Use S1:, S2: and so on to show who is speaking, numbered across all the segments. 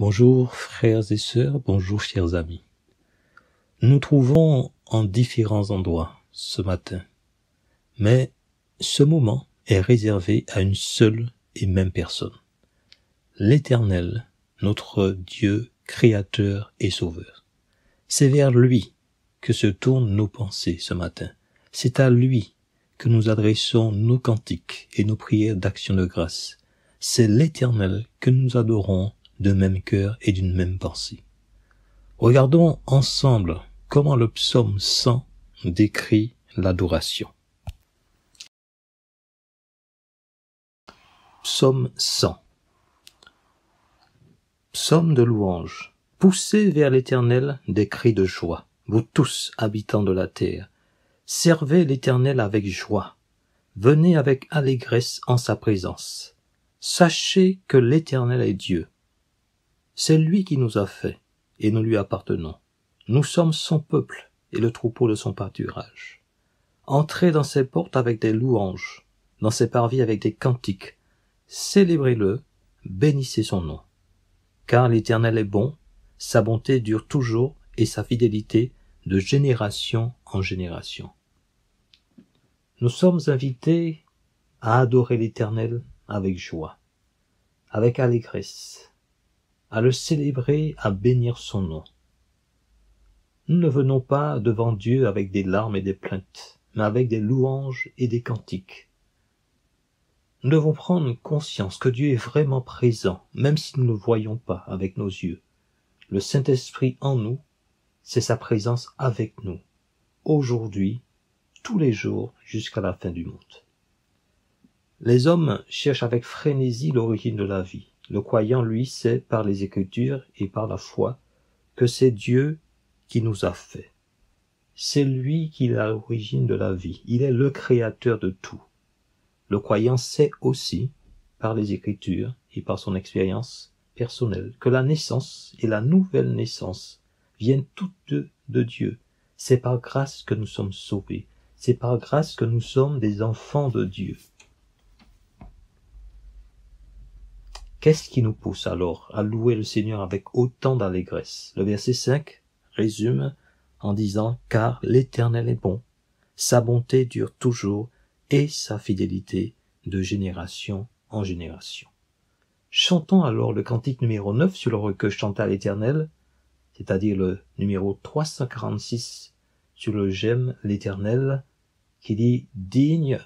S1: Bonjour frères et sœurs, bonjour chers amis. Nous nous trouvons en différents endroits ce matin, mais ce moment est réservé à une seule et même personne, l'Éternel, notre Dieu créateur et sauveur. C'est vers lui que se tournent nos pensées ce matin. C'est à lui que nous adressons nos cantiques et nos prières d'action de grâce. C'est l'Éternel que nous adorons d'un même cœur et d'une même pensée. Regardons ensemble comment le psaume 100 décrit l'adoration. Psaume 100. Psaume de louange. Poussez vers l'Éternel des cris de joie, vous tous habitants de la terre. Servez l'Éternel avec joie. Venez avec allégresse en sa présence. Sachez que l'Éternel est Dieu. C'est lui qui nous a fait, et nous lui appartenons. Nous sommes son peuple et le troupeau de son pâturage. Entrez dans ses portes avec des louanges, dans ses parvis avec des cantiques. Célébrez-le, bénissez son nom. Car l'Éternel est bon, sa bonté dure toujours et sa fidélité de génération en génération. Nous sommes invités à adorer l'Éternel avec joie, avec allégresse, à le célébrer, à bénir son nom. Nous ne venons pas devant Dieu avec des larmes et des plaintes, mais avec des louanges et des cantiques. Nous devons prendre conscience que Dieu est vraiment présent, même si nous ne le voyons pas avec nos yeux. Le Saint-Esprit en nous, c'est sa présence avec nous, aujourd'hui, tous les jours, jusqu'à la fin du monde. Les hommes cherchent avec frénésie l'origine de la vie. Le croyant, lui, sait par les Écritures et par la foi que c'est Dieu qui nous a fait. C'est lui qui est à l'origine de la vie. Il est le créateur de tout. Le croyant sait aussi, par les Écritures et par son expérience personnelle, que la naissance et la nouvelle naissance viennent toutes deux de Dieu. C'est par grâce que nous sommes sauvés. C'est par grâce que nous sommes des enfants de Dieu. Qu'est-ce qui nous pousse alors à louer le Seigneur avec autant d'allégresse? Le verset 5 résume en disant « Car l'Éternel est bon, sa bonté dure toujours et sa fidélité de génération en génération. » Chantons alors le cantique numéro 9 sur le recueil Chante à l'Éternel, c'est-à-dire le numéro 346 sur le J'aime l'Éternel, qui dit « Digne,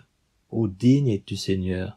S1: ô digne es-tu Seigneur ».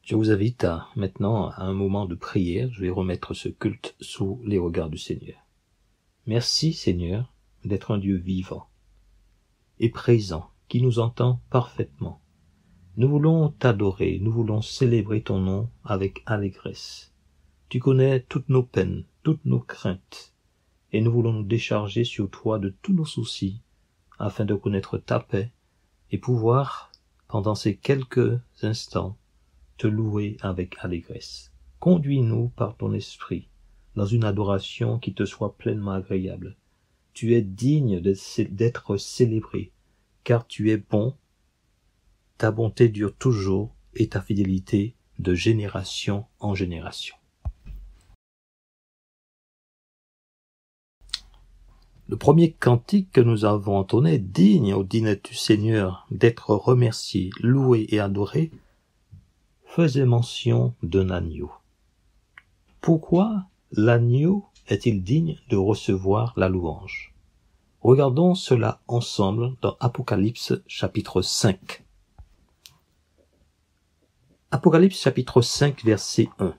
S1: Je vous invite maintenant à un moment de prière. Je vais remettre ce culte sous les regards du Seigneur. Merci Seigneur d'être un Dieu vivant et présent, qui nous entend parfaitement. Nous voulons t'adorer, nous voulons célébrer ton nom avec allégresse. Tu connais toutes nos peines, toutes nos craintes, et nous voulons nous décharger sur toi de tous nos soucis, afin de connaître ta paix et pouvoir, pendant ces quelques instants, te louer avec allégresse. Conduis-nous par ton esprit dans une adoration qui te soit pleinement agréable. Tu es digne d'être célébré, car tu es bon, ta bonté dure toujours et ta fidélité de génération en génération. Le premier cantique que nous avons entonné, digne au dîner du Seigneur d'être remercié, loué et adoré, faisait mention d'un agneau. Pourquoi l'agneau est-il digne de recevoir la louange? Regardons cela ensemble dans Apocalypse chapitre 5. Apocalypse chapitre 5 verset 1.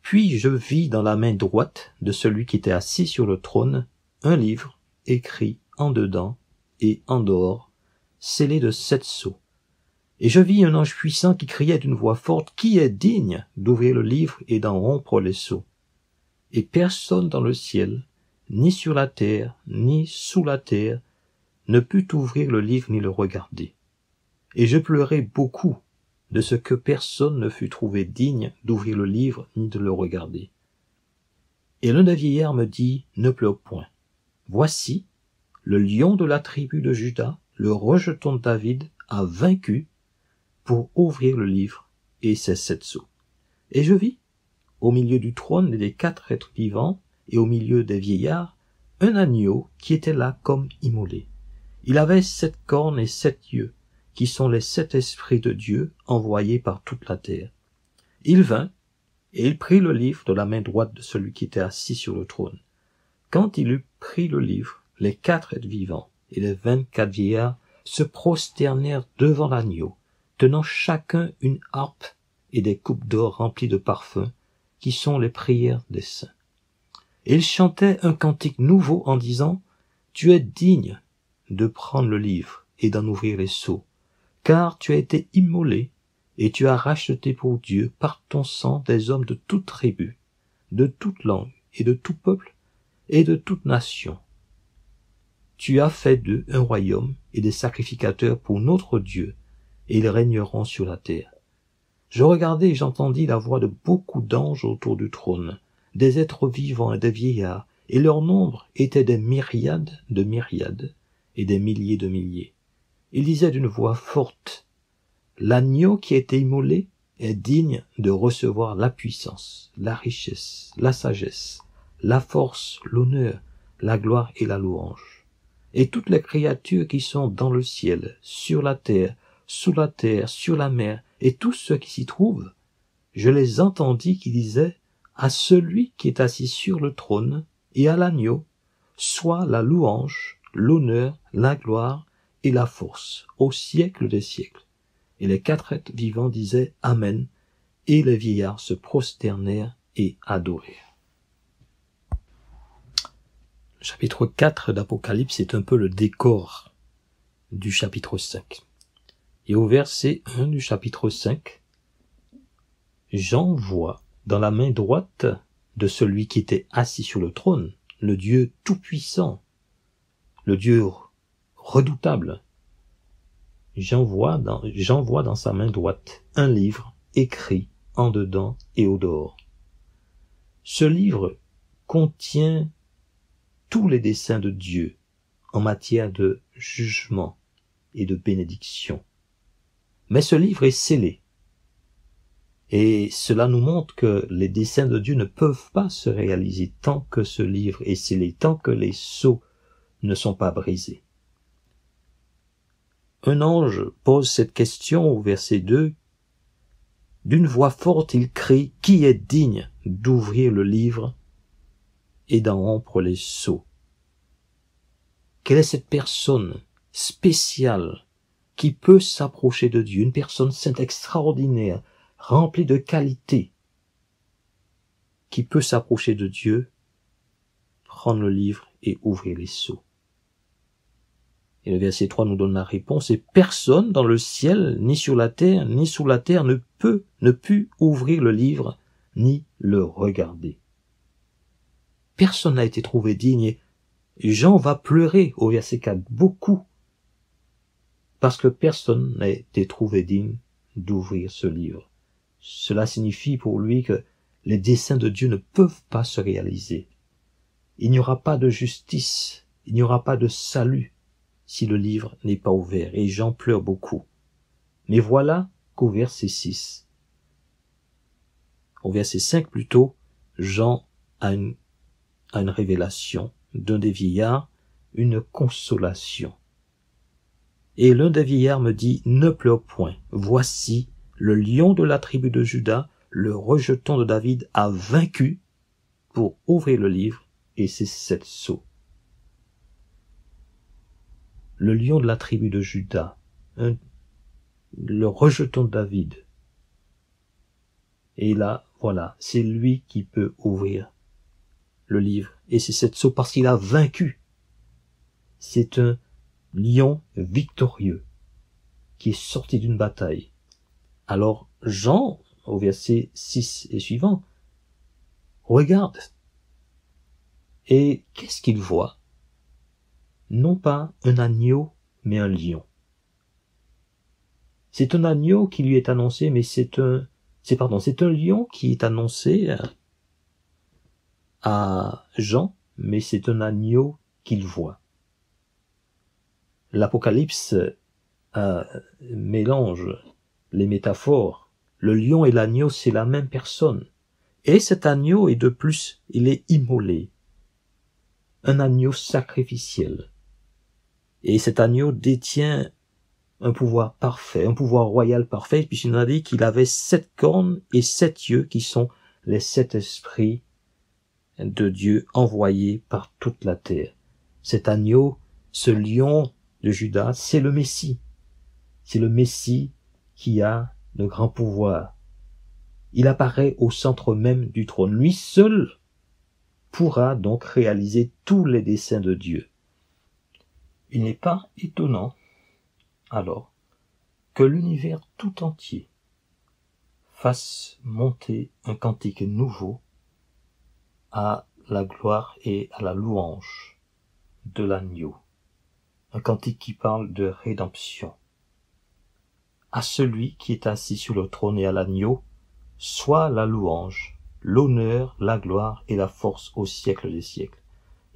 S1: Puis je vis dans la main droite de celui qui était assis sur le trône un livre écrit en dedans et en dehors, scellé de 7 sceaux. Et je vis un ange puissant qui criait d'une voix forte, qui est digne d'ouvrir le livre et d'en rompre les sceaux? Et personne dans le ciel, ni sur la terre, ni sous la terre, ne put ouvrir le livre ni le regarder. Et je pleurai beaucoup de ce que personne ne fut trouvé digne d'ouvrir le livre ni de le regarder. Et l'un des vieillards me dit, ne pleure point. Voici, le lion de la tribu de Juda, le rejeton de David, a vaincu pour ouvrir le livre et ses 7 sceaux. Et je vis, au milieu du trône et des 4 êtres vivants, et au milieu des vieillards, un agneau qui était là comme immolé. Il avait 7 cornes et 7 yeux, qui sont les 7 esprits de Dieu envoyés par toute la terre. Il vint, et il prit le livre de la main droite de celui qui était assis sur le trône. Quand il eut pris le livre, les 4 êtres vivants et les 24 vieillards se prosternèrent devant l'agneau, tenant chacun une harpe et des coupes d'or remplies de parfums, qui sont les prières des saints. Et ils chantaient un cantique nouveau en disant, « Tu es digne de prendre le livre et d'en ouvrir les sceaux, car tu as été immolé et tu as racheté pour Dieu par ton sang des hommes de toute tribu, de toute langue et de tout peuple et de toute nation. Tu as fait d'eux un royaume et des sacrificateurs pour notre Dieu, et ils régneront sur la terre. » Je regardai et j'entendis la voix de beaucoup d'anges autour du trône, des êtres vivants et des vieillards, et leur nombre était des myriades de myriades et des milliers de milliers. Ils disaient d'une voix forte, « L'agneau qui a été immolé est digne de recevoir la puissance, la richesse, la sagesse, la force, l'honneur, la gloire et la louange. Et toutes les créatures qui sont dans le ciel, sur la terre, sous la terre, sur la mer, et tous ceux qui s'y trouvent, je les entendis qui disaient, à celui qui est assis sur le trône et à l'agneau, soit la louange, l'honneur, la gloire et la force, au siècle des siècles. Et les 4 êtres vivants disaient, Amen, et les vieillards se prosternèrent et adorèrent. Le chapitre 4 d'Apocalypse est un peu le décor du chapitre 5. Et au verset 1 du chapitre 5, Jean voit dans la main droite de celui qui était assis sur le trône, le Dieu tout-puissant, le Dieu redoutable. Jean voit dans sa main droite un livre écrit en dedans et au dehors. Ce livre contient tous les desseins de Dieu en matière de jugement et de bénédiction. Mais ce livre est scellé. Et cela nous montre que les desseins de Dieu ne peuvent pas se réaliser tant que ce livre est scellé, tant que les sceaux ne sont pas brisés. Un ange pose cette question au verset 2. D'une voix forte, il crie, « Qui est digne d'ouvrir le livre et d'en rompre les sceaux ?» Quelle est cette personne spéciale qui peut s'approcher de Dieu, une personne sainte extraordinaire, remplie de qualités, qui peut s'approcher de Dieu, prendre le livre et ouvrir les sceaux? Et le verset 3 nous donne la réponse, et personne dans le ciel, ni sur la terre, ni sous la terre ne put ouvrir le livre, ni le regarder. Personne n'a été trouvé digne, et Jean va pleurer au verset 4, beaucoup, parce que personne n'a été trouvé digne d'ouvrir ce livre. Cela signifie pour lui que les desseins de Dieu ne peuvent pas se réaliser. Il n'y aura pas de justice, il n'y aura pas de salut si le livre n'est pas ouvert, et Jean pleure beaucoup. Mais voilà qu'au verset 6, au verset 5 plutôt, Jean a une révélation d'un des vieillards, une consolation. Et l'un des vieillards me dit, ne pleure point, voici le lion de la tribu de Juda, le rejeton de David, a vaincu pour ouvrir le livre et ses 7 sceaux. Le lion de la tribu de Juda, le rejeton de David. Et là, voilà, c'est lui qui peut ouvrir le livre et ses 7 sceaux parce qu'il a vaincu. C'est un lion victorieux qui est sorti d'une bataille. Alors Jean, au verset 6 et suivant, regarde. Et qu'est-ce qu'il voit? Non pas un agneau, mais un lion. C'est un agneau qui lui est annoncé, mais c'est un lion qui est annoncé à Jean, mais c'est un agneau qu'il voit. L'Apocalypse mélange les métaphores. Le lion et l'agneau, c'est la même personne. Et cet agneau est de plus, il est immolé. Un agneau sacrificiel. Et cet agneau détient un pouvoir parfait, un pouvoir royal parfait, puisqu'il a dit qu'il avait 7 cornes et 7 yeux, qui sont les 7 esprits de Dieu envoyés par toute la terre. Cet agneau, ce lion de Juda, c'est le Messie. C'est le Messie qui a le grand pouvoir. Il apparaît au centre même du trône. Lui seul pourra donc réaliser tous les desseins de Dieu. Il n'est pas étonnant, alors, que l'univers tout entier fasse monter un cantique nouveau à la gloire et à la louange de l'agneau. Un cantique qui parle de rédemption. À celui qui est assis sur le trône et à l'agneau, soit la louange, l'honneur, la gloire et la force au siècle des siècles.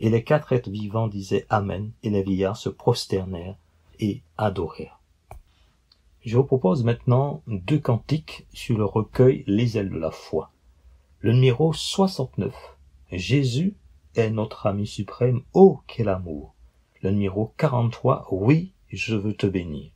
S1: Et les 4 êtres vivants disaient Amen, et les vieillards se prosternèrent et adorèrent. Je vous propose maintenant 2 cantiques sur le recueil Les ailes de la foi. Le numéro 69, Jésus est notre ami suprême, oh quel amour. Le numéro 43, oui, je veux te bénir.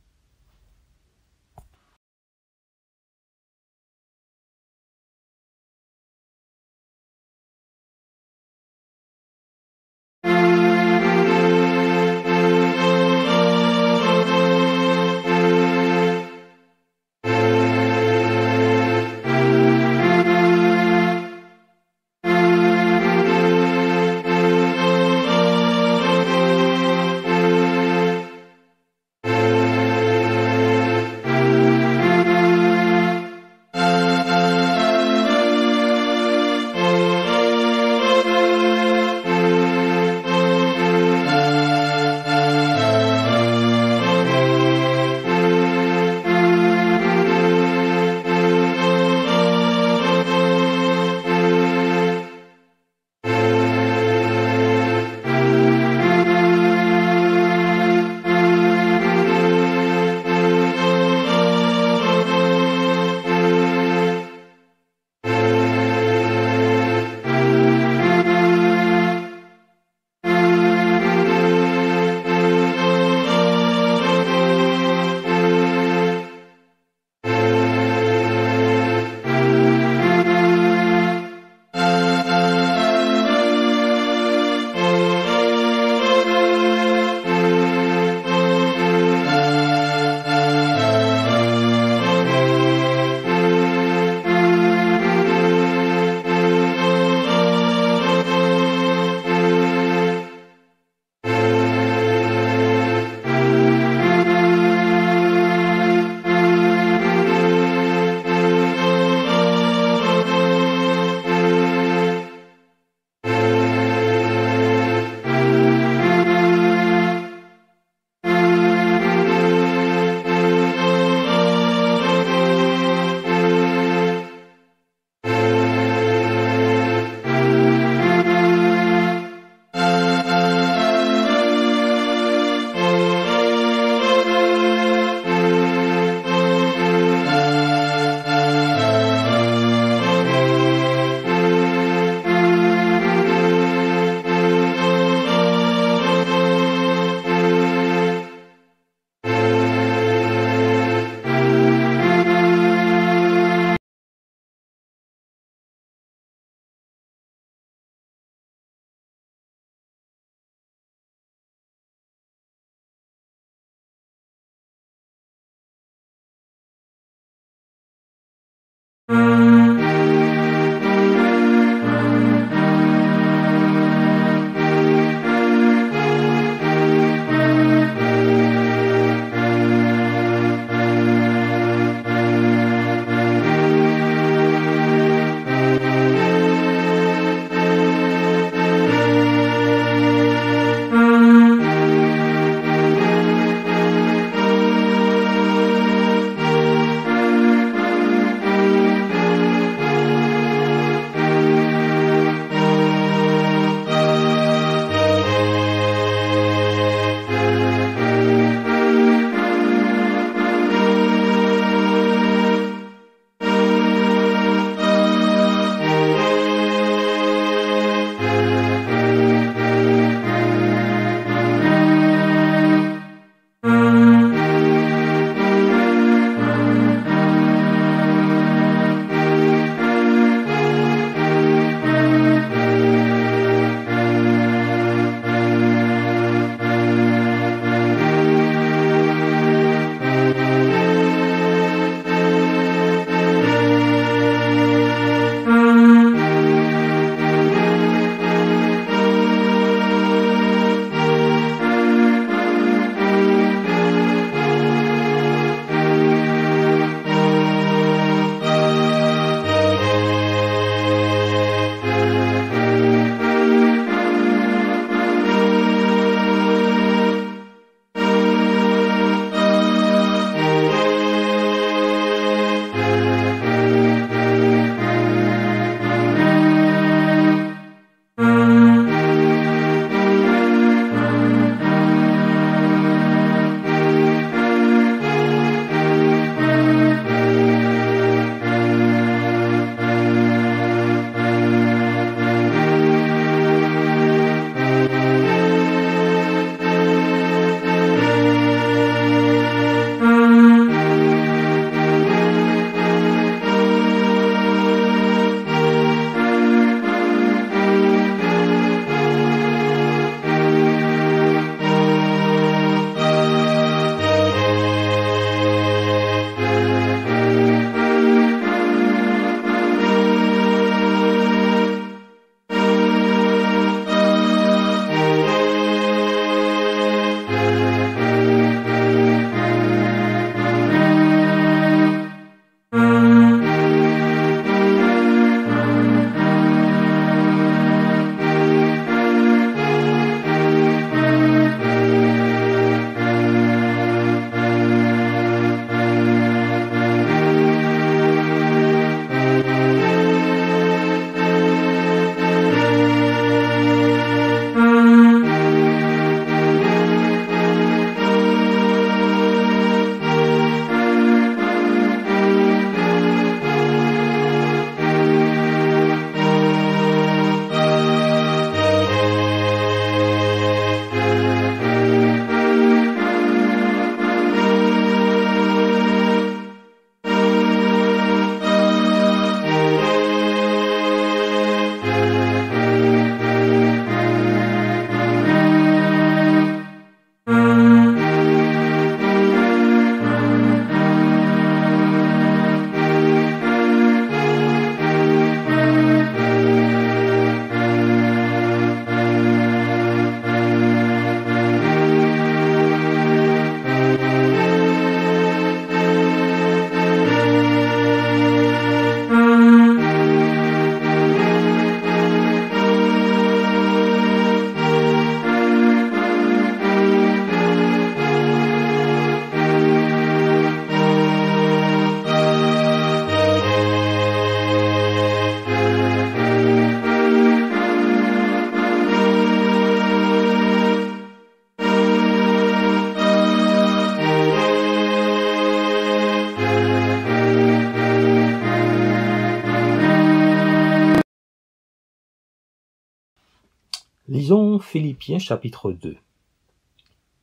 S1: Lisons Philippiens chapitre 2.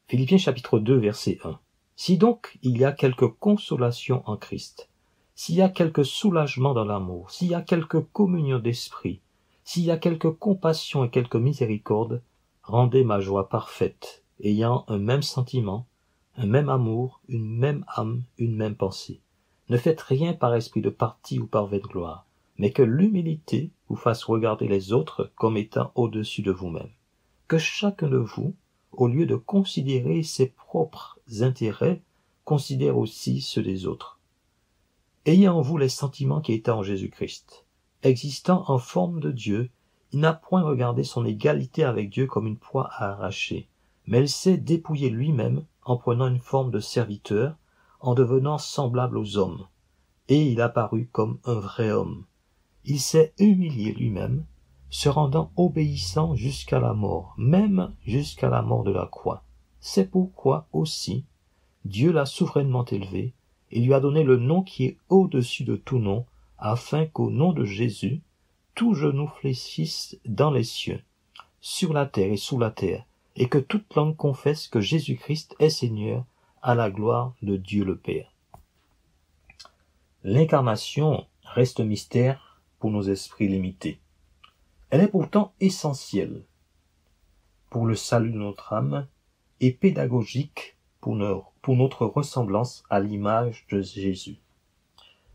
S1: Philippiens chapitre 2 verset 1. Si donc il y a quelque consolation en Christ, s'il y a quelque soulagement dans l'amour, s'il y a quelque communion d'esprit, s'il y a quelque compassion et quelque miséricorde, rendez ma joie parfaite, ayant un même sentiment, un même amour, une même âme, une même pensée. Ne faites rien par esprit de parti ou par vaine gloire, mais que l'humilité vous fasse regarder les autres comme étant au-dessus de vous-même. Que chacun de vous, au lieu de considérer ses propres intérêts, considère aussi ceux des autres. Ayez en vous les sentiments qui étaient en Jésus-Christ. Existant en forme de Dieu, il n'a point regardé son égalité avec Dieu comme une proie à arracher, mais il s'est dépouillé lui-même en prenant une forme de serviteur, en devenant semblable aux hommes, et il apparut comme un vrai homme. Il s'est humilié lui-même, se rendant obéissant jusqu'à la mort, même jusqu'à la mort de la croix. C'est pourquoi aussi Dieu l'a souverainement élevé et lui a donné le nom qui est au-dessus de tout nom, afin qu'au nom de Jésus, tout genou fléchisse dans les cieux, sur la terre et sous la terre, et que toute langue confesse que Jésus-Christ est Seigneur, à la gloire de Dieu le Père. L'incarnation reste mystère pour nos esprits limités. Elle est pourtant essentielle pour le salut de notre âme et pédagogique pour notre ressemblance à l'image de Jésus.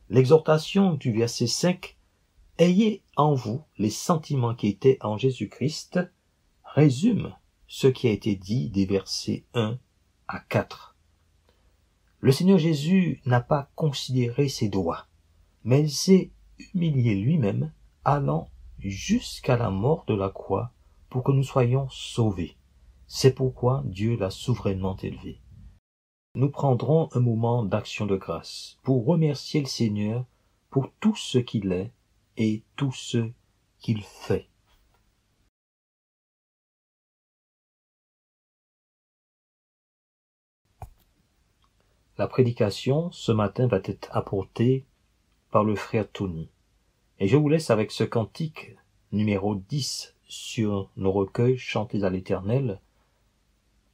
S1: L'exhortation du verset 5 « Ayez en vous les sentiments qui étaient en Jésus-Christ » résume ce qui a été dit des versets 1 à 4. Le Seigneur Jésus n'a pas considéré ses droits, mais il s'est humilié lui-même, allant jusqu'à la mort de la croix pour que nous soyons sauvés. C'est pourquoi Dieu l'a souverainement élevé. Nous prendrons un moment d'action de grâce pour remercier le Seigneur pour tout ce qu'il est et tout ce qu'il fait. La prédication ce matin va être apportée par le frère Tony. Et je vous laisse avec ce cantique numéro 10 sur nos recueils chantés à l'Éternel,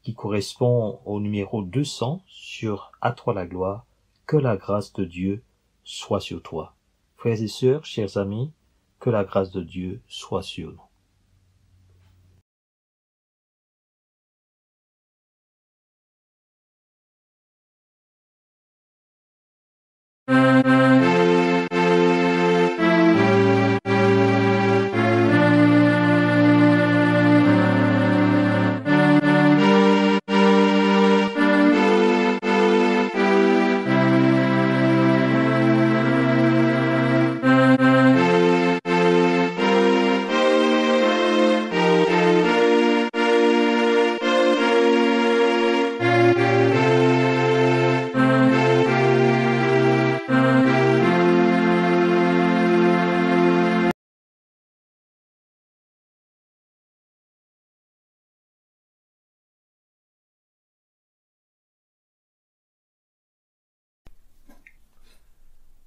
S1: qui correspond au numéro 200 sur À toi la gloire, que la grâce de Dieu soit sur toi. Frères et sœurs, chers amis, que la grâce de Dieu soit sur nous.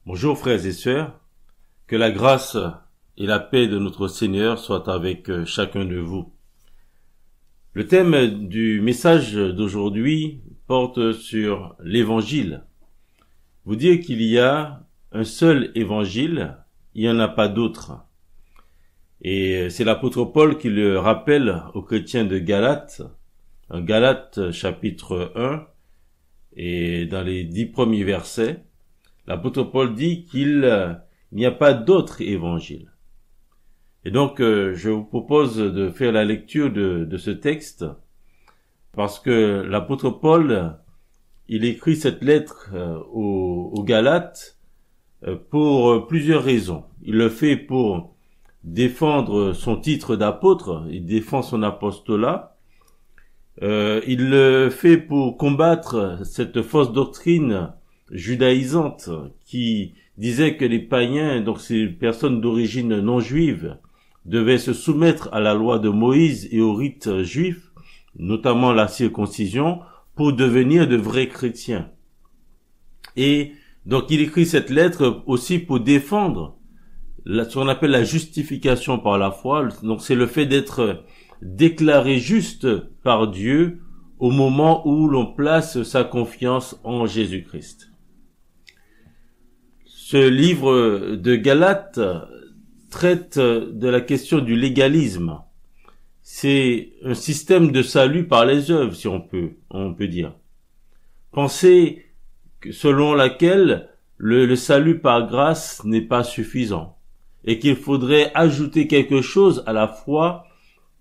S2: Bonjour frères et sœurs, que la grâce et la paix de notre Seigneur soient avec chacun de vous. Le thème du message d'aujourd'hui porte sur l'évangile. Vous dire qu'il y a un seul évangile, il n'y en a pas d'autre. Et c'est l'apôtre Paul qui le rappelle aux chrétiens de Galates, en Galates chapitre 1, et dans les 10 premiers versets, l'apôtre Paul dit qu'il n'y a pas d'autre évangile. Et donc, je vous propose de faire la lecture de ce texte, parce que l'apôtre Paul, il écrit cette lettre aux Galates pour plusieurs raisons. Il le fait pour défendre son titre d'apôtre, il défend son apostolat. Il le fait pour combattre cette fausse doctrine judaïsante qui disait que les païens, donc ces personnes d'origine non juive, devaient se soumettre à la loi de Moïse et aux rites juifs, notamment la circoncision, pour devenir de vrais chrétiens. Et donc il écrit cette lettre aussi pour défendre ce qu'on appelle la justification par la foi. Donc c'est le fait d'être déclaré juste par Dieu au moment où l'on place sa confiance en Jésus-Christ. Ce livre de Galates traite de la question du légalisme. C'est un système de salut par les œuvres, si on peut dire. Pensée selon laquelle le salut par grâce n'est pas suffisant et qu'il faudrait ajouter quelque chose à la foi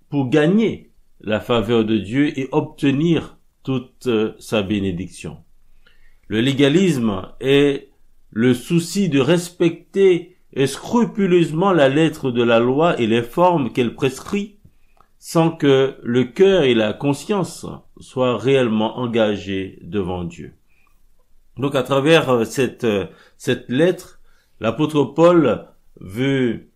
S2: pour gagner la faveur de Dieu et obtenir toute sa bénédiction. Le légalisme est le souci de respecter scrupuleusement la lettre de la loi et les formes qu'elle prescrit sans que le cœur et la conscience soient réellement engagés devant Dieu. Donc à travers cette lettre, l'apôtre Paul veut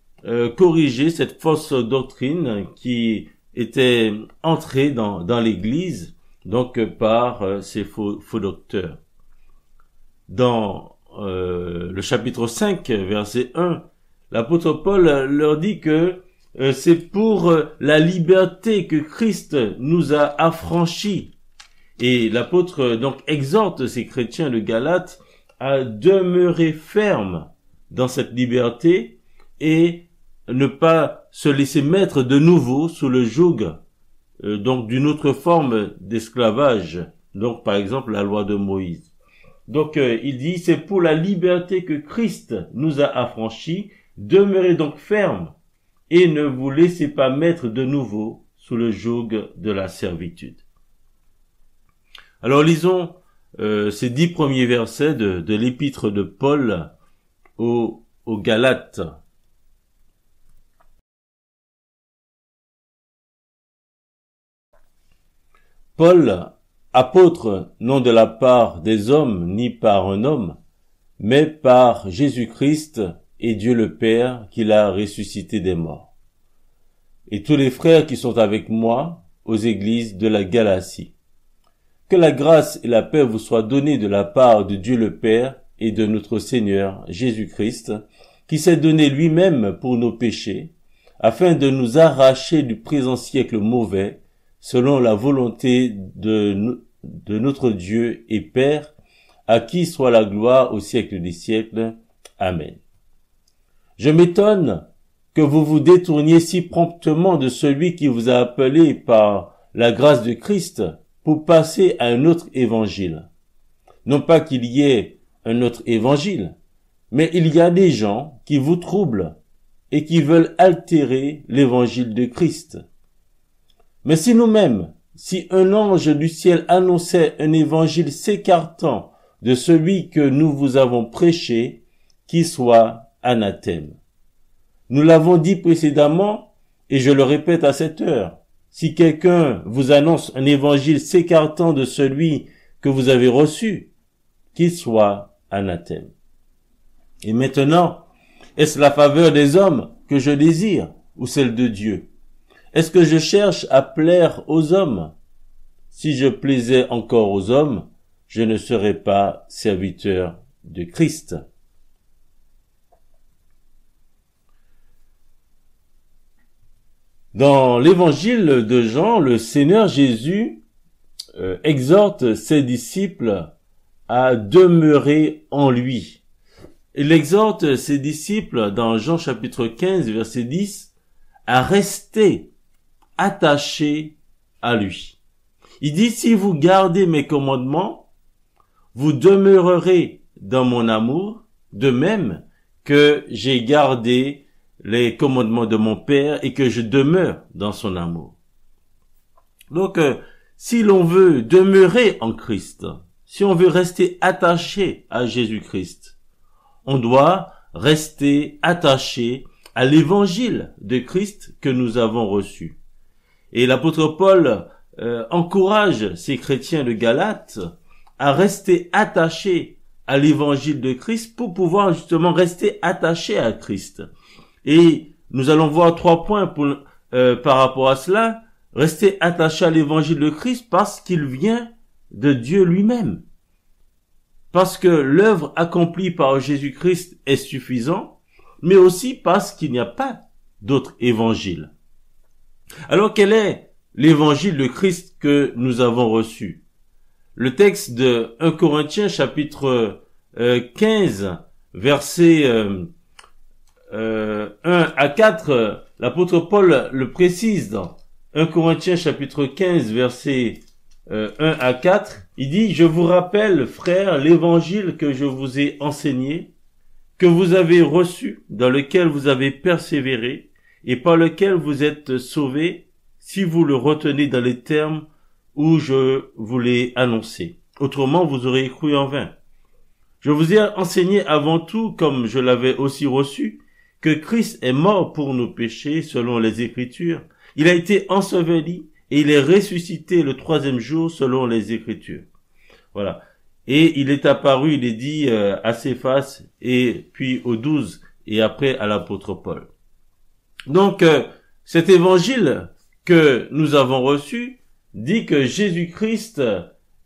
S2: corriger cette fausse doctrine qui était entrée dans l'Église, donc par ces faux docteurs. Dans le chapitre 5, verset 1, l'apôtre Paul leur dit que c'est pour la liberté que Christ nous a affranchis. Et l'apôtre donc exhorte ces chrétiens de Galates à demeurer fermes dans cette liberté et ne pas se laisser mettre de nouveau sous le joug donc d'une autre forme d'esclavage, donc par exemple la loi de Moïse. Donc il dit c'est pour la liberté que Christ nous a affranchis, demeurez donc fermes et ne vous laissez pas mettre de nouveau sous le joug de la servitude. Alors lisons ces 10 premiers versets de l'épître de Paul aux Galates. Paul, apôtre, non de la part des hommes ni par un homme, mais par Jésus-Christ et Dieu le Père qui l'a ressuscité des morts. Et tous les frères qui sont avec moi aux églises de la Galatie. Que la grâce et la paix vous soient données de la part de Dieu le Père et de notre Seigneur Jésus-Christ, qui s'est donné lui-même pour nos péchés, afin de nous arracher du présent siècle mauvais, selon la volonté de notre Dieu et Père, à qui soit la gloire au siècle des siècles. Amen. Je m'étonne que vous vous détourniez si promptement de celui qui vous a appelé par la grâce de Christ pour passer à un autre évangile. Non pas qu'il y ait un autre évangile, mais il y a des gens qui vous troublent et qui veulent altérer l'évangile de Christ. Mais si nous-mêmes, si un ange du ciel annonçait un évangile s'écartant de celui que nous vous avons prêché, qui soit anathème. Nous l'avons dit précédemment, et je le répète à cette heure, si quelqu'un vous annonce un évangile s'écartant de celui que vous avez reçu, qu'il soit anathème. Et maintenant, est-ce la faveur des hommes que je désire, ou celle de Dieu? Est-ce que je cherche à plaire aux hommes? Si je plaisais encore aux hommes, je ne serais pas serviteur de Christ. Dans l'évangile de Jean, le Seigneur Jésus exhorte ses disciples à demeurer en lui. Il exhorte ses disciples dans Jean chapitre 15, verset 10, à rester attachés à lui. Il dit, si vous gardez mes commandements, vous demeurerez dans mon amour, de même que j'ai gardé les commandements de mon Père et que je demeure dans son amour. Donc, si l'on veut demeurer en Christ, si on veut rester attaché à Jésus-Christ, on doit rester attaché à l'évangile de Christ que nous avons reçu. Et l'apôtre Paul encourage ces chrétiens de Galates à rester attachés à l'évangile de Christ pour pouvoir justement rester attachés à Christ. Et nous allons voir 3 points par rapport à cela. Rester attaché à l'évangile de Christ parce qu'il vient de Dieu lui-même. Parce que l'œuvre accomplie par Jésus-Christ est suffisante, mais aussi parce qu'il n'y a pas d'autre évangile. Alors quel est l'évangile de Christ que nous avons reçu? Le texte de 1 Corinthiens chapitre 15, versets 1 à 4, l'apôtre Paul le précise dans 1 Corinthiens chapitre 15, versets 1 à 4, il dit « Je vous rappelle, frères, l'évangile que je vous ai enseigné, que vous avez reçu, dans lequel vous avez persévéré, et par lequel vous êtes sauvés, si vous le retenez dans les termes où je vous l'ai annoncé. Autrement, vous aurez cru en vain. Je vous ai enseigné avant tout, comme je l'avais aussi reçu, que Christ est mort pour nos péchés, selon les Écritures. Il a été enseveli, et il est ressuscité le 3e jour, selon les Écritures. » Voilà. Et il est apparu, il est dit, à Céphas, et puis aux 12, et après à l'apôtre Paul. Donc, cet évangile que nous avons reçu dit que Jésus-Christ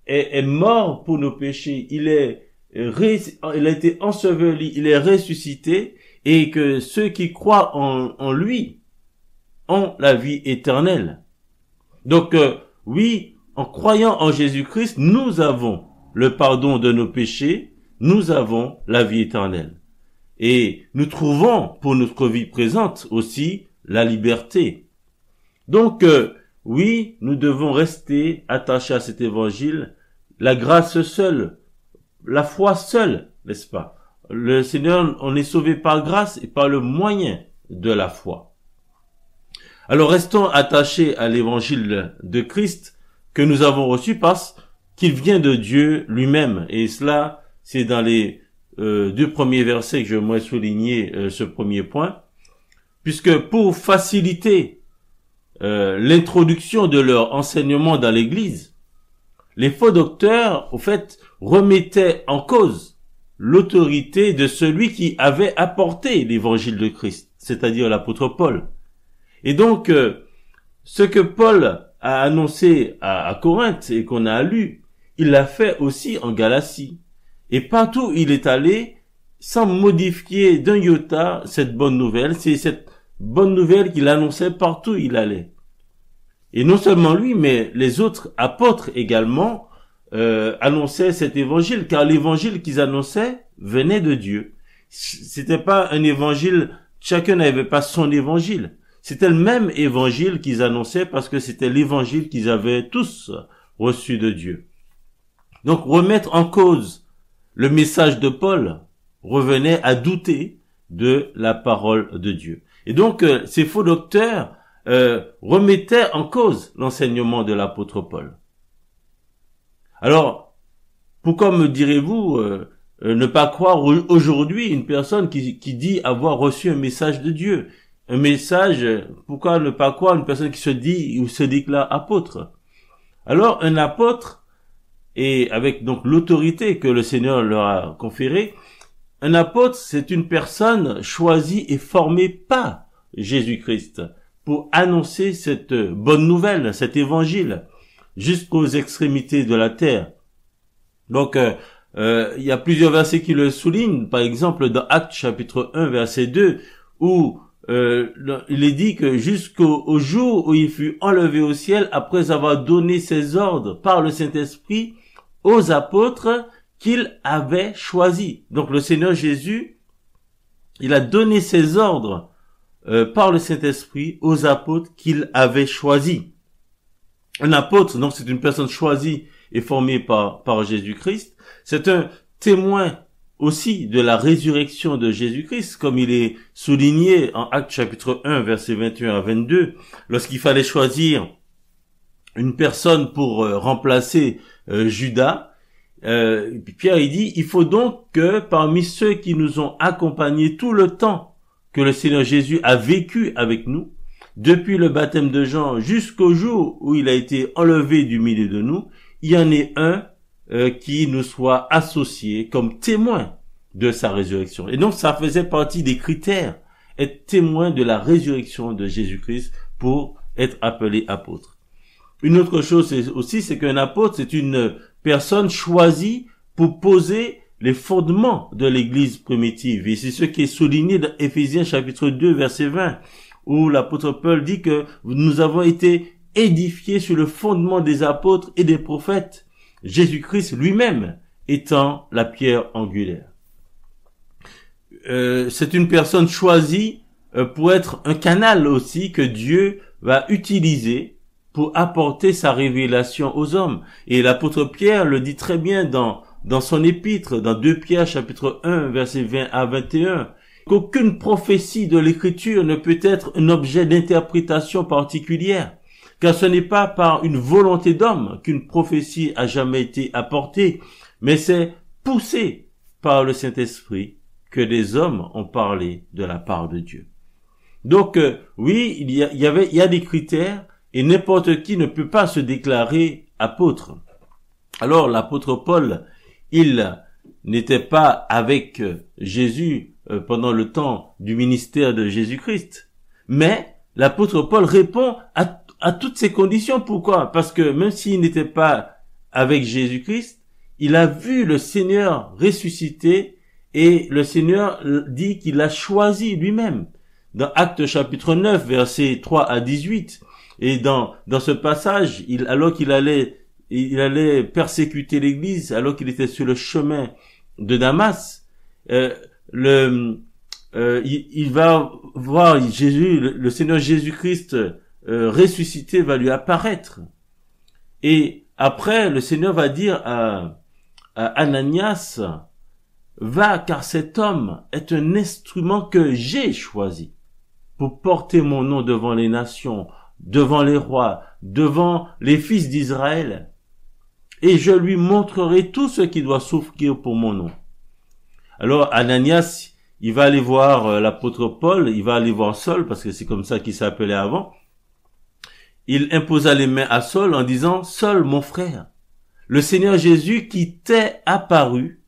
S2: est mort pour nos péchés. Il a été enseveli, il est ressuscité, et que ceux qui croient en lui ont la vie éternelle. Donc, oui, en croyant en Jésus-Christ, nous avons le pardon de nos péchés, nous avons la vie éternelle. Et nous trouvons pour notre vie présente aussi la liberté. Donc, oui, nous devons rester attachés à cet évangile, la grâce seule, la foi seule, n'est-ce pas? Le Seigneur, on est sauvé par grâce et par le moyen de la foi. Alors, restons attachés à l'évangile de Christ que nous avons reçu parce qu'il vient de Dieu lui-même. Et cela, c'est dans les 2 premiers versets que je vais souligner ce premier point. Puisque pour faciliter l'introduction de leur enseignement dans l'Église, les faux docteurs, au fait, remettaient en cause l'autorité de celui qui avait apporté l'évangile de Christ, c'est-à-dire l'apôtre Paul. Et donc, ce que Paul a annoncé à Corinthe et qu'on a lu, il l'a fait aussi en Galatie. Et partout où il est allé, sans modifier d'un iota cette bonne nouvelle, c'est cette bonne nouvelle qu'il annonçait partout où il allait. Et non seulement lui, mais les autres apôtres également annonçaient cet évangile, car l'évangile qu'ils annonçaient venait de Dieu. C'était pas un évangile, chacun n'avait pas son évangile. C'était le même évangile qu'ils annonçaient parce que c'était l'évangile qu'ils avaient tous reçu de Dieu. Donc remettre en cause le message de Paul revenait à douter de la parole de Dieu. Et donc ces faux docteurs remettaient en cause l'enseignement de l'apôtre Paul. Alors, pourquoi me direz-vous ne pas croire aujourd'hui une personne qui dit avoir reçu un message de Dieu? Un message, pourquoi ne pas croire une personne qui se dit ou se déclare apôtre? Alors, un apôtre, et avec donc l'autorité que le Seigneur leur a conférée, un apôtre, c'est une personne choisie et formée par Jésus-Christ pour annoncer cette bonne nouvelle, cet évangile, jusqu'aux extrémités de la terre. Donc, il y a plusieurs versets qui le soulignent. Par exemple, dans Actes chapitre 1, verset 2, où il est dit que jusqu'au jour où il fut enlevé au ciel, après avoir donné ses ordres par le Saint-Esprit aux apôtres qu'il avait choisis. Donc le Seigneur Jésus, il a donné ses ordres par le Saint-Esprit aux apôtres qu'il avait choisis. Un apôtre, donc c'est une personne choisie et formée par Jésus-Christ. C'est un témoin aussi de la résurrection de Jésus-Christ, comme il est souligné en Actes chapitre 1, versets 21 à 22, lorsqu'il fallait choisir une personne pour remplacer Judas. Pierre, il dit, il faut donc que parmi ceux qui nous ont accompagnés tout le temps que le Seigneur Jésus a vécu avec nous, depuis le baptême de Jean jusqu'au jour où il a été enlevé du milieu de nous, il y en ait un qui nous soit associé comme témoin de sa résurrection. Et donc, ça faisait partie des critères, être témoin de la résurrection de Jésus-Christ pour être appelé apôtre. Une autre chose aussi, c'est qu'un apôtre, c'est une personne choisie pour poser les fondements de l'église primitive. Et c'est ce qui est souligné dans Éphésiens chapitre 2, verset 20, où l'apôtre Paul dit que nous avons été édifiés sur le fondement des apôtres et des prophètes, Jésus-Christ lui-même étant la pierre angulaire. C'est une personne choisie pour être un canal aussi que Dieu va utiliser pour apporter sa révélation aux hommes. Et l'apôtre Pierre le dit très bien dans son épître, dans 2 Pierre chapitre 1, versets 20 à 21, qu'aucune prophétie de l'écriture ne peut être un objet d'interprétation particulière, car ce n'est pas par une volonté d'homme qu'une prophétie a jamais été apportée, mais c'est poussé par le Saint-Esprit que des hommes ont parlé de la part de Dieu. Donc, oui, il y a des critères, et n'importe qui ne peut pas se déclarer apôtre. Alors, l'apôtre Paul, il n'était pas avec Jésus pendant le temps du ministère de Jésus-Christ. Mais l'apôtre Paul répond à toutes ces conditions. Pourquoi? Parce que même s'il n'était pas avec Jésus-Christ, il a vu le Seigneur ressusciter et le Seigneur dit qu'il l'a choisi lui-même. Dans Actes chapitre 9, versets 3 à 18, et dans ce passage, alors qu'il allait persécuter l'église, alors qu'il était sur le chemin de Damas, il va voir Jésus, le Seigneur Jésus-Christ ressuscité va lui apparaître. Et après, le Seigneur va dire à Ananias, va, car cet homme est un instrument que j'ai choisi pour porter mon nom devant les nations, devant les rois, devant les fils d'Israël, et je lui montrerai tout ce qui doit souffrir pour mon nom. Alors Ananias, il va aller voir l'apôtre Paul, il va aller voir Saul, parce que c'est comme ça qu'il s'appelait avant. Il imposa les mains à Saul en disant, Saul, mon frère, le Seigneur Jésus qui t'est apparu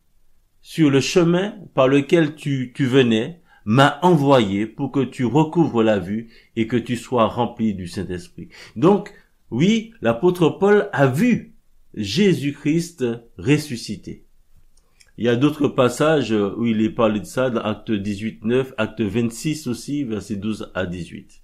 S2: sur le chemin par lequel tu venais, m'a envoyé pour que tu recouvres la vue et que tu sois rempli du Saint-Esprit. Donc, oui, l'apôtre Paul a vu Jésus-Christ ressuscité. Il y a d'autres passages où il est parlé de ça, dans Acte 18, 9, Acte 26 aussi, versets 12 à 18.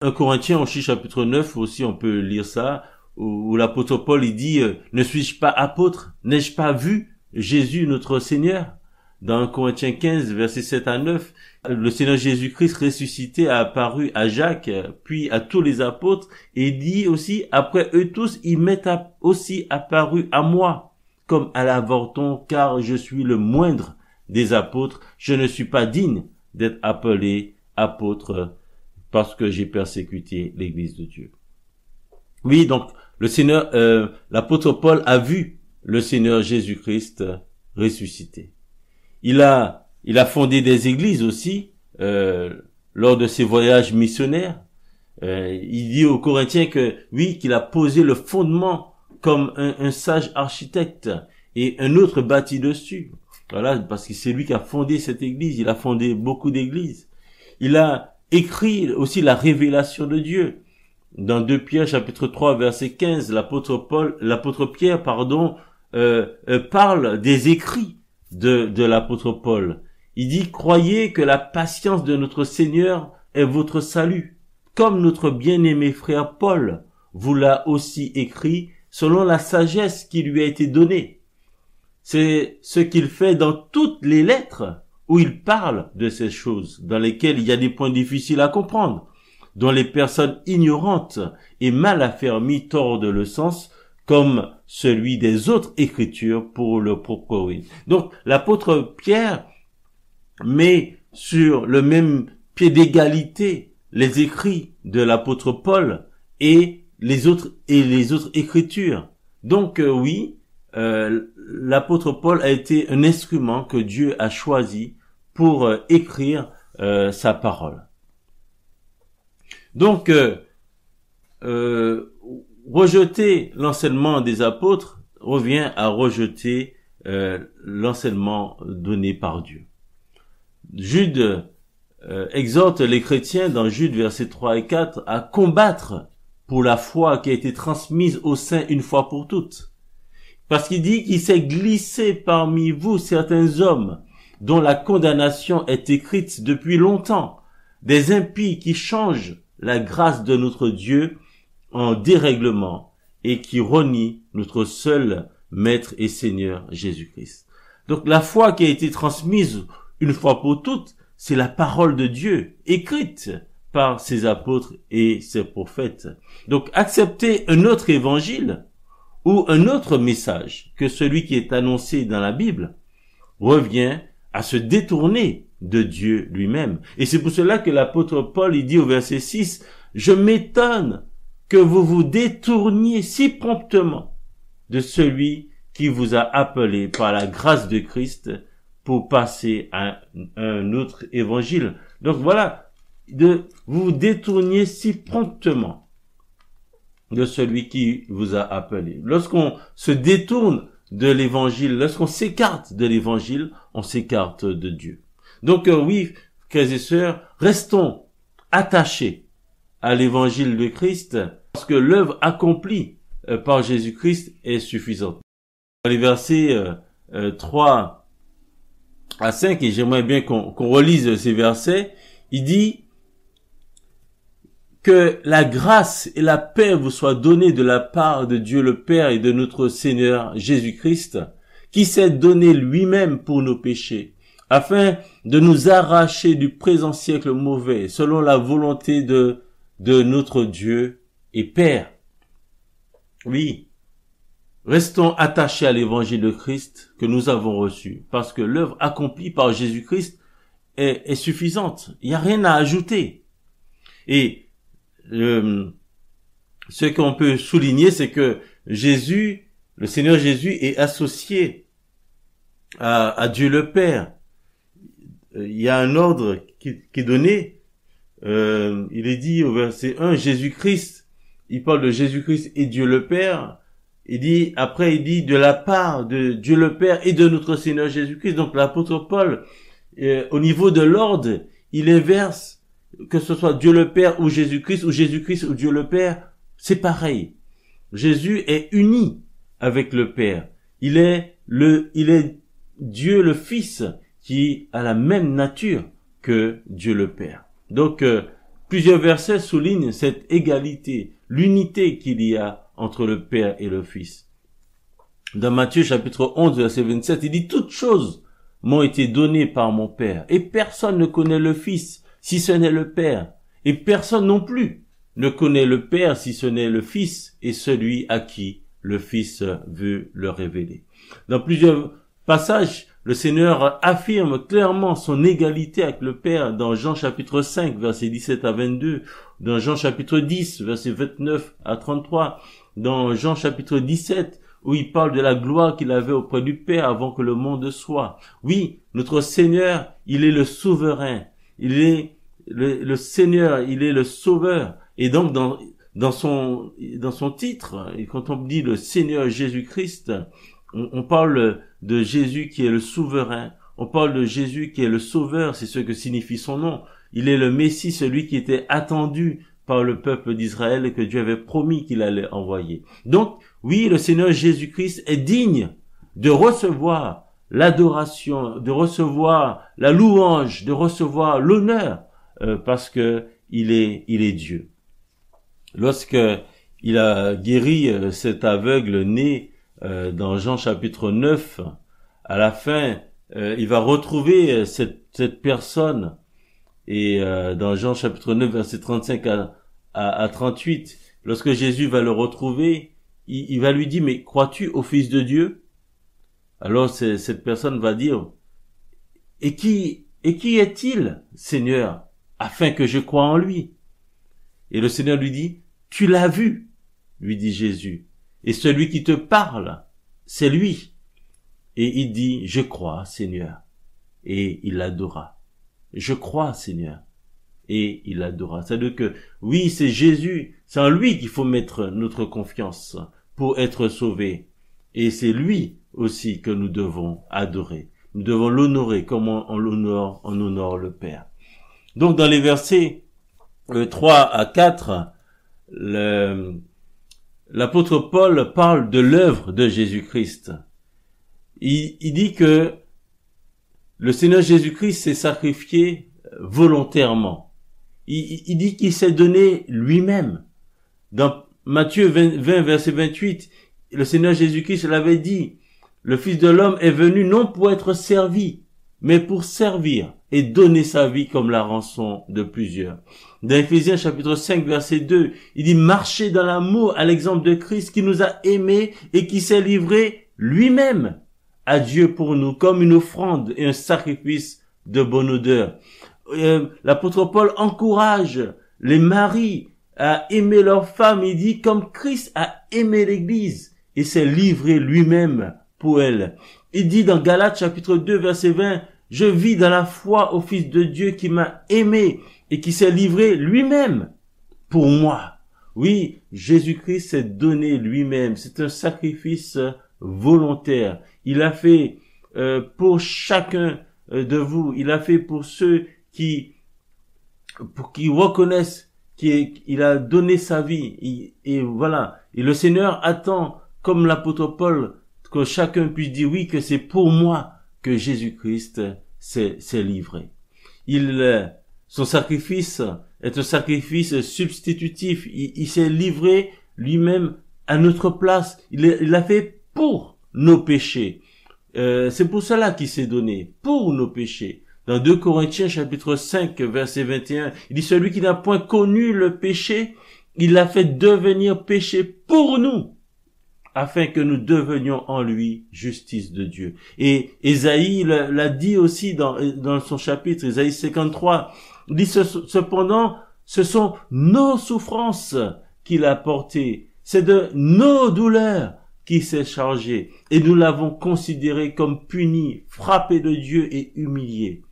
S2: 1 Corinthiens, chapitre 9 aussi, on peut lire ça, où l'apôtre Paul, il dit, ne suis-je pas apôtre? N'ai-je pas vu Jésus notre Seigneur? Dans 1 Corinthiens 15, versets 7 à 9, le Seigneur Jésus-Christ ressuscité a apparu à Jacques, puis à tous les apôtres, et dit aussi, après eux tous, il m'est aussi apparu à moi, comme à l'avorton, car je suis le moindre des apôtres, je ne suis pas digne d'être appelé apôtre, parce que j'ai persécuté l'Église de Dieu. Oui, donc, le Seigneur, l'apôtre Paul a vu le Seigneur Jésus-Christ ressuscité. Il a fondé des églises aussi lors de ses voyages missionnaires. Il dit aux Corinthiens que oui, qu'il a posé le fondement comme un sage architecte et un autre bâti dessus. Voilà, parce que c'est lui qui a fondé cette église. Il a fondé beaucoup d'églises. Il a écrit aussi la révélation de Dieu. Dans 2 Pierre chapitre 3 verset 15, l'apôtre Pierre, parle des écrits de l'apôtre Paul. Il dit, croyez que la patience de notre Seigneur est votre salut, comme notre bien-aimé frère Paul vous l'a aussi écrit selon la sagesse qui lui a été donnée. C'est ce qu'il fait dans toutes les lettres où il parle de ces choses, dans lesquelles il y a des points difficiles à comprendre, dont les personnes ignorantes et mal affermies tordent le sens, comme celui des autres écritures pour leur propre ruine. Donc, l'apôtre Pierre met sur le même pied d'égalité les écrits de l'apôtre Paul et les autres écritures. Donc, oui, l'apôtre Paul a été un instrument que Dieu a choisi pour écrire sa parole. Donc, rejeter l'enseignement des apôtres revient à rejeter l'enseignement donné par Dieu. Jude exhorte les chrétiens dans Jude versets 3 et 4 à combattre pour la foi qui a été transmise aux saints une fois pour toutes. Parce qu'il dit qu'il s'est glissé parmi vous certains hommes dont la condamnation est écrite depuis longtemps. des impies qui changent la grâce de notre Dieu en dérèglement et qui renient notre seul Maître et Seigneur Jésus-Christ. Donc la foi qui a été transmise une fois pour toutes, c'est la parole de Dieu, écrite par ses apôtres et ses prophètes. Donc accepter un autre évangile ou un autre message que celui qui est annoncé dans la Bible revient à se détourner de Dieu lui-même. Et c'est pour cela que l'apôtre Paul, il dit au verset 6, « Je m'étonne que vous vous détourniez si promptement de celui qui vous a appelé par la grâce de Christ pour passer à un autre évangile. » Donc voilà, vous vous détourniez si promptement de celui qui vous a appelé. Lorsqu'on se détourne de l'évangile, lorsqu'on s'écarte de l'évangile, on s'écarte de Dieu. Donc oui, frères et sœurs, restons attachés à l'évangile de Christ, parce que l'œuvre accomplie par Jésus-Christ est suffisante. Dans les versets 3 à 5, et j'aimerais bien qu'on relise ces versets, il dit que la grâce et la paix vous soient données de la part de Dieu le Père et de notre Seigneur Jésus-Christ, qui s'est donné lui-même pour nos péchés, afin de nous arracher du présent siècle mauvais, selon la volonté de notre Dieu et Père. Oui, restons attachés à l'évangile de Christ que nous avons reçu, parce que l'œuvre accomplie par Jésus-Christ est suffisante. Il n'y a rien à ajouter. Et ce qu'on peut souligner, c'est que Jésus, le Seigneur Jésus, est associé à Dieu le Père. Il y a un ordre qui est donné. Il est dit au verset 1, Jésus-Christ, il parle de Jésus-Christ et Dieu le Père. Il dit de la part de Dieu le Père et de notre Seigneur Jésus-Christ. Donc l'apôtre Paul, au niveau de l'ordre, il inverse, que ce soit Dieu le Père ou Jésus-Christ ou Dieu le Père, c'est pareil. Jésus est uni avec le Père. Il est Dieu le Fils qui a la même nature que Dieu le Père. Donc, plusieurs versets soulignent cette égalité, l'unité qu'il y a entre le Père et le Fils. Dans Matthieu chapitre 11, verset 27, il dit « Toutes choses m'ont été données par mon Père, et personne ne connaît le Fils, si ce n'est le Père, et personne non plus ne connaît le Père, si ce n'est le Fils, et celui à qui le Fils veut le révéler. » Dans plusieurs passages, le Seigneur affirme clairement son égalité avec le Père dans Jean chapitre 5, versets 17 à 22, dans Jean chapitre 10, versets 29 à 33, dans Jean chapitre 17, où il parle de la gloire qu'il avait auprès du Père avant que le monde soit. Oui, notre Seigneur, il est le souverain, il est le Seigneur, il est le Sauveur. Et donc, dans son titre, et quand on dit le Seigneur Jésus-Christ, on parle de Jésus qui est le souverain, on parle de Jésus qui est le Sauveur, c'est ce que signifie son nom. Il est le Messie, celui qui était attendu par le peuple d'Israël et que Dieu avait promis qu'il allait envoyer. Donc, oui, le Seigneur Jésus-Christ est digne de recevoir l'adoration, de recevoir la louange, de recevoir l'honneur, parce que il est Dieu. Lorsque il a guéri cet aveugle né dans Jean chapitre 9, à la fin, il va retrouver cette personne, et dans Jean chapitre 9, verset 35 à 38, lorsque Jésus va le retrouver, il va lui dire, mais crois-tu au Fils de Dieu? Alors cette personne va dire, et qui est-il, Seigneur, afin que je croie en lui? Et le Seigneur lui dit, tu l'as vu, lui dit Jésus, et celui qui te parle, c'est lui. Et il dit, je crois, Seigneur, et il l'adora. Je crois, Seigneur, et il l'adora. C'est-à-dire que, oui, c'est Jésus, c'est en lui qu'il faut mettre notre confiance pour être sauvé. Et c'est lui aussi que nous devons adorer. Nous devons l'honorer comme on honore le Père. Donc, dans les versets 3 à 4, l'apôtre Paul parle de l'œuvre de Jésus-Christ. Il dit que le Seigneur Jésus-Christ s'est sacrifié volontairement. il dit qu'il s'est donné lui-même. Dans Matthieu 20 verset 28, le Seigneur Jésus-Christ l'avait dit, le Fils de l'homme est venu non pour être servi, mais pour servir et donner sa vie comme la rançon de plusieurs. Dans Éphésiens chapitre 5 verset 2, il dit marchez dans l'amour à l'exemple de Christ qui nous a aimés et qui s'est livré lui-même à Dieu pour nous comme une offrande et un sacrifice de bonne odeur. L'apôtre Paul encourage les maris à aimer leurs femmes. Il dit comme Christ a aimé l'Église et s'est livré lui-même pour elle. Il dit dans Galates chapitre 2 verset 20, je vis dans la foi au Fils de Dieu qui m'a aimé et qui s'est livré lui-même pour moi. Oui, Jésus-Christ s'est donné lui-même. C'est un sacrifice volontaire. Il a fait pour chacun de vous. Il a fait pour ceux qui reconnaissent qu'il a donné sa vie. Et voilà. Et le Seigneur attend, comme l'apôtre Paul, que chacun puisse dire oui, que c'est pour moi que Jésus-Christ s'est livré. Son sacrifice est un sacrifice substitutif. Il s'est livré lui-même à notre place. Il l'a fait pour nos péchés. C'est pour cela qu'il s'est donné, pour nos péchés. Dans 2 Corinthiens chapitre 5 verset 21, il dit celui qui n'a point connu le péché, il l'a fait devenir péché pour nous, afin que nous devenions en lui justice de Dieu. Et Ésaïe l'a dit aussi dans son chapitre, Ésaïe 53, il dit cependant, ce sont nos souffrances qu'il a portées, c'est de nos douleurs qui s'est chargé, et nous l'avons considéré comme puni, frappé de Dieu et humilié.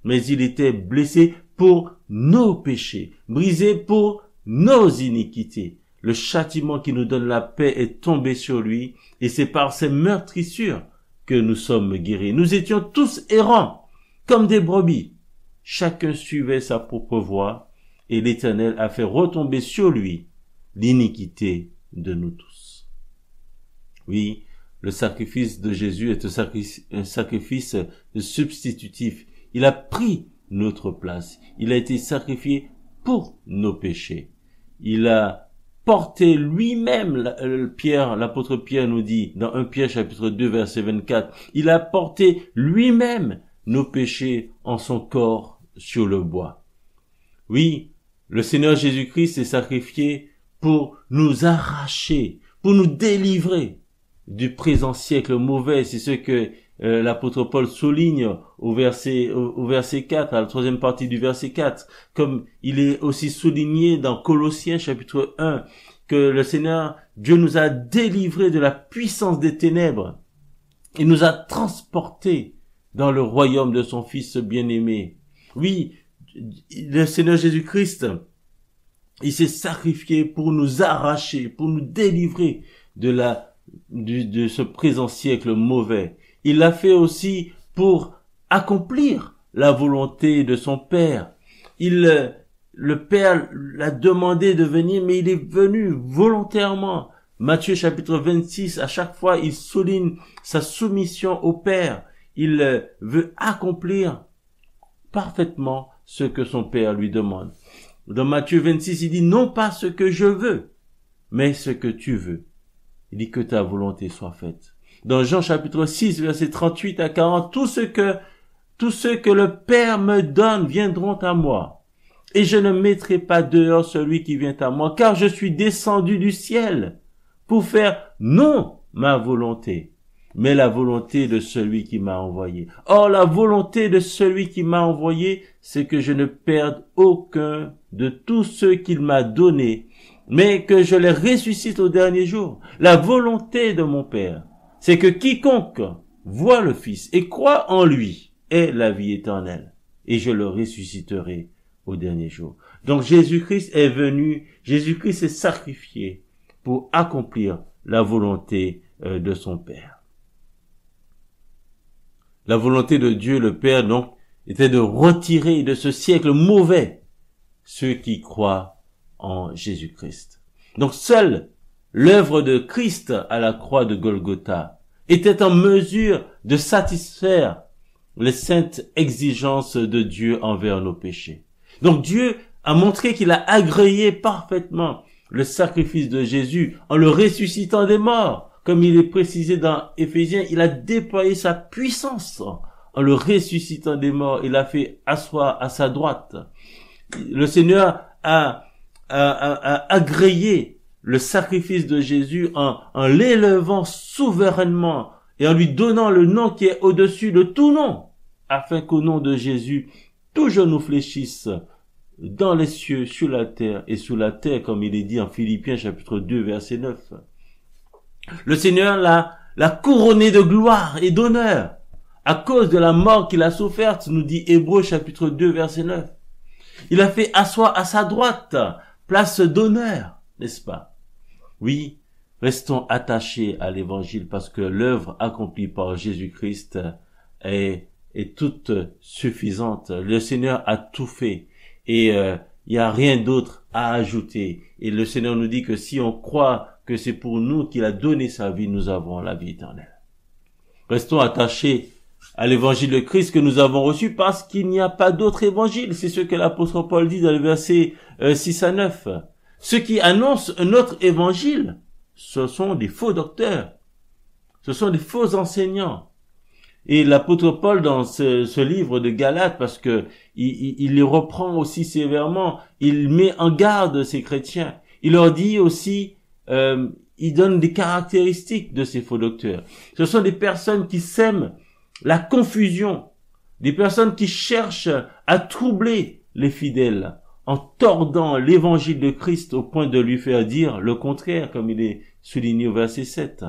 S2: Mais il était blessé pour nos péchés, brisé pour nos iniquités. Le châtiment qui nous donne la paix est tombé sur lui, et c'est par ses meurtrissures que nous sommes guéris. Nous étions tous errants, comme des brebis. Chacun suivait sa propre voie, et l'Éternel a fait retomber sur lui l'iniquité de nous tous. Oui, le sacrifice de Jésus est un sacrifice substitutif. Il a pris notre place. Il a été sacrifié pour nos péchés. Il a porté lui-même, l'apôtre Pierre nous dit, dans 1 Pierre chapitre 2 verset 24, il a porté lui-même nos péchés en son corps sur le bois. Oui, le Seigneur Jésus-Christ s'est sacrifié pour nous arracher, pour nous délivrer du présent siècle mauvais. C'est ce que l'apôtre Paul souligne au verset 4, à la troisième partie du verset 4, comme il est aussi souligné dans Colossiens chapitre 1, que le Seigneur, Dieu nous a délivrés de la puissance des ténèbres. Il nous a transportés dans le royaume de son Fils bien-aimé. Oui, le Seigneur Jésus-Christ, il s'est sacrifié pour nous arracher, pour nous délivrer de ce présent siècle mauvais. Il l'a fait aussi pour accomplir la volonté de son Père. Le Père l'a demandé de venir, mais il est venu volontairement. Matthieu chapitre 26, à chaque fois, il souligne sa soumission au Père. Il veut accomplir parfaitement ce que son Père lui demande. Dans Matthieu 26, il dit, non pas ce que je veux, mais ce que tu veux. Il dit que ta volonté soit faite. Dans Jean chapitre 6, versets 38 à 40, tous ceux que le Père me donne viendront à moi. Et je ne mettrai pas dehors celui qui vient à moi, car je suis descendu du ciel pour faire non ma volonté, mais la volonté de celui qui m'a envoyé. Or, la volonté de celui qui m'a envoyé, c'est que je ne perde aucun de tous ceux qu'il m'a donnés, mais que je les ressuscite au dernier jour. La volonté de mon Père, c'est que quiconque voit le Fils et croit en lui ait la vie éternelle, et je le ressusciterai au dernier jour. Donc Jésus-Christ est venu, Jésus-Christ s'est sacrifié pour accomplir la volonté de son Père. La volonté de Dieu, le Père, donc, était de retirer de ce siècle mauvais ceux qui croient en Jésus-Christ. Donc seule l'œuvre de Christ à la croix de Golgotha était en mesure de satisfaire les saintes exigences de Dieu envers nos péchés. Donc Dieu a montré qu'il a agréé parfaitement le sacrifice de Jésus en le ressuscitant des morts. Comme il est précisé dans Éphésiens, il a déployé sa puissance en le ressuscitant des morts. Il l'a fait asseoir à sa droite. Le Seigneur a agréé le sacrifice de Jésus en l'élevant souverainement et en lui donnant le nom qui est au-dessus de tout nom, afin qu'au nom de Jésus, tout genou fléchisse dans les cieux, sur la terre et sous la terre, comme il est dit en Philippiens chapitre 2, verset 9. Le Seigneur l'a couronné de gloire et d'honneur à cause de la mort qu'il a soufferte, nous dit Hébreux chapitre 2, verset 9. Il a fait asseoir à sa droite, place d'honneur, n'est-ce pas? Oui, restons attachés à l'évangile parce que l'œuvre accomplie par Jésus-Christ est toute suffisante. Le Seigneur a tout fait et il n'y a rien d'autre à ajouter. Et le Seigneur nous dit que si on croit que c'est pour nous qu'il a donné sa vie, nous avons la vie éternelle. Restons attachés à l'évangile de Christ que nous avons reçu parce qu'il n'y a pas d'autre évangile. C'est ce que l'apôtre Paul dit dans le verset 6 à 9. Ceux qui annoncent un autre évangile, ce sont des faux docteurs. Ce sont des faux enseignants. Et l'apôtre Paul, dans ce livre de Galates, parce que il les reprend aussi sévèrement, il met en garde ces chrétiens. Il leur dit aussi, il donne des caractéristiques de ces faux docteurs. Ce sont des personnes qui sèment la confusion, des personnes qui cherchent à troubler les fidèles en tordant l'évangile de Christ au point de lui faire dire le contraire, comme il est souligné au verset 7.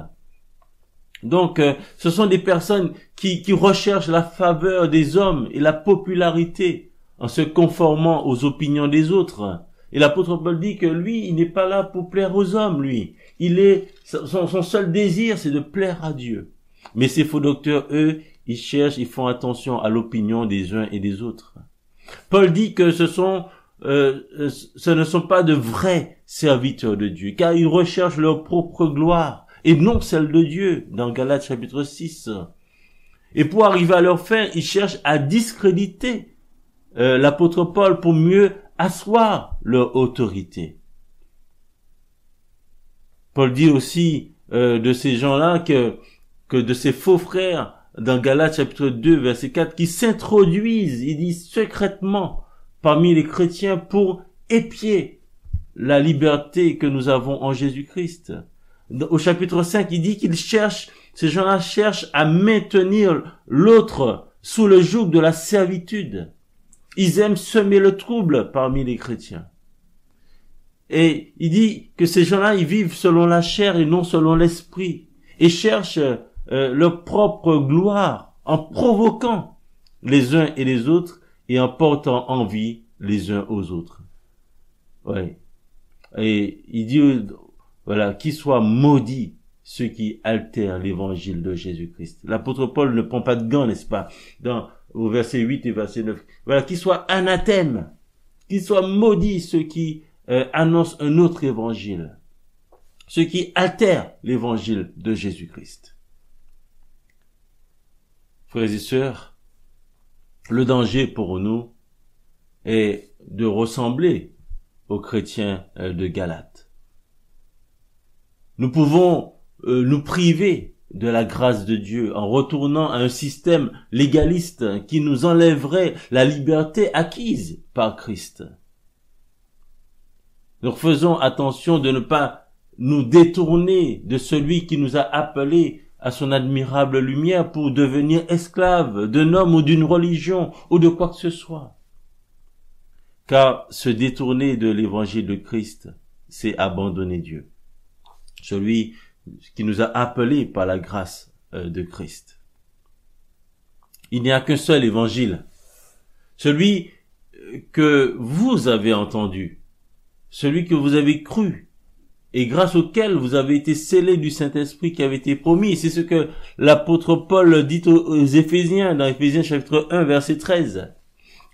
S2: Donc, ce sont des personnes qui recherchent la faveur des hommes et la popularité en se conformant aux opinions des autres. Et l'apôtre Paul dit que lui, il n'est pas là pour plaire aux hommes, lui. Son seul désir, c'est de plaire à Dieu. Mais ces faux docteurs, eux, ils font attention à l'opinion des uns et des autres. Paul dit que ce ne sont pas de vrais serviteurs de Dieu, car ils recherchent leur propre gloire et non celle de Dieu, dans Galates chapitre 6. Et pour arriver à leur fin, ils cherchent à discréditer l'apôtre Paul pour mieux asseoir leur autorité. Paul dit aussi de ces gens-là que de ces faux frères, dans Galates chapitre 2, verset 4, qui s'introduisent, il dit secrètement, parmi les chrétiens pour épier la liberté que nous avons en Jésus-Christ. Au chapitre 5, il dit ces gens-là cherchent à maintenir l'autre sous le joug de la servitude. Ils aiment semer le trouble parmi les chrétiens. Et il dit que ces gens-là, ils vivent selon la chair et non selon l'esprit. Et cherchent leur propre gloire en provoquant les uns et les autres et en portant envie les uns aux autres. Ouais. Et il dit, voilà, qu'ils soient maudits ceux qui altèrent l'évangile de Jésus-Christ. L'apôtre Paul ne prend pas de gants, n'est-ce pas, au verset 8 et verset 9. Voilà, qu'ils soient anathèmes, qu'ils soient maudits ceux qui annoncent un autre évangile, ceux qui altèrent l'évangile de Jésus-Christ. Frères et sœurs, le danger pour nous est de ressembler aux chrétiens de Galate. Nous pouvons nous priver de la grâce de Dieu en retournant à un système légaliste qui nous enlèverait la liberté acquise par Christ. Nous faisons attention de ne pas nous détourner de celui qui nous a appelés à son admirable lumière pour devenir esclaves d'un homme ou d'une religion ou de quoi que ce soit. Car se détourner de l'évangile de Christ, c'est abandonner Dieu. Celui qui nous a appelés par la grâce de Christ. Il n'y a qu'un seul évangile, celui que vous avez entendu, celui que vous avez cru, et grâce auquel vous avez été scellés du Saint-Esprit qui avait été promis. C'est ce que l'apôtre Paul dit aux Éphésiens, dans Éphésiens chapitre 1, verset 13.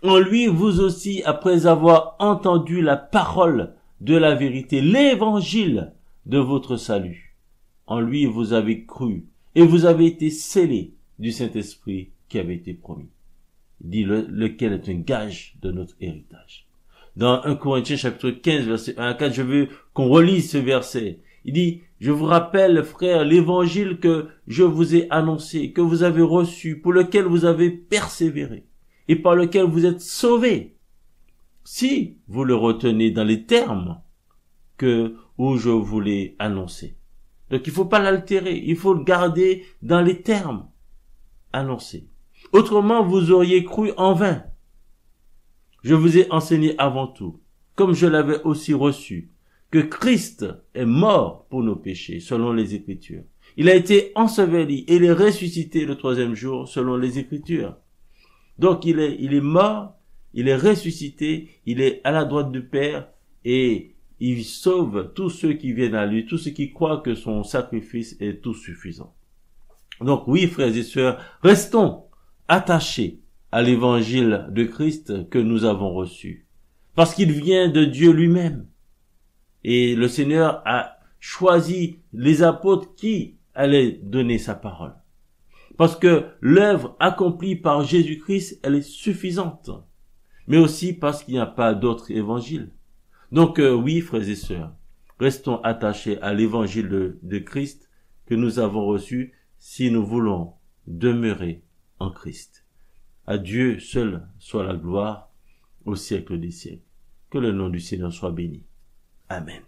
S2: En lui, vous aussi, après avoir entendu la parole de la vérité, l'évangile de votre salut, en lui vous avez cru, et vous avez été scellés du Saint-Esprit qui avait été promis. Il dit lequel est un gage de notre héritage. dans 1 Corinthiens chapitre 15, verset 1 à 4. Je veux qu'on relise ce verset. Il dit, je vous rappelle, frères, l'évangile que je vous ai annoncé, que vous avez reçu, pour lequel vous avez persévéré, et par lequel vous êtes sauvés, si vous le retenez dans les termes où je vous l'ai annoncé. Donc il faut pas l'altérer, il faut le garder dans les termes annoncés. Autrement, vous auriez cru en vain. Je vous ai enseigné avant tout, comme je l'avais aussi reçu, que Christ est mort pour nos péchés, selon les Écritures. Il a été enseveli et il est ressuscité le troisième jour, selon les Écritures. Donc il est mort, il est ressuscité, il est à la droite du Père et il sauve tous ceux qui viennent à lui, tous ceux qui croient que son sacrifice est tout suffisant. Donc oui, frères et sœurs, restons attachés à l'évangile de Christ que nous avons reçu, parce qu'il vient de Dieu lui-même. Et le Seigneur a choisi les apôtres qui allaient donner sa parole. Parce que l'œuvre accomplie par Jésus-Christ, elle est suffisante. Mais aussi parce qu'il n'y a pas d'autre évangile. Donc oui, frères et sœurs, restons attachés à l'évangile de Christ que nous avons reçu si nous voulons demeurer en Christ. À Dieu seul soit la gloire au siècle des siècles. Que le nom du Seigneur soit béni. Amen.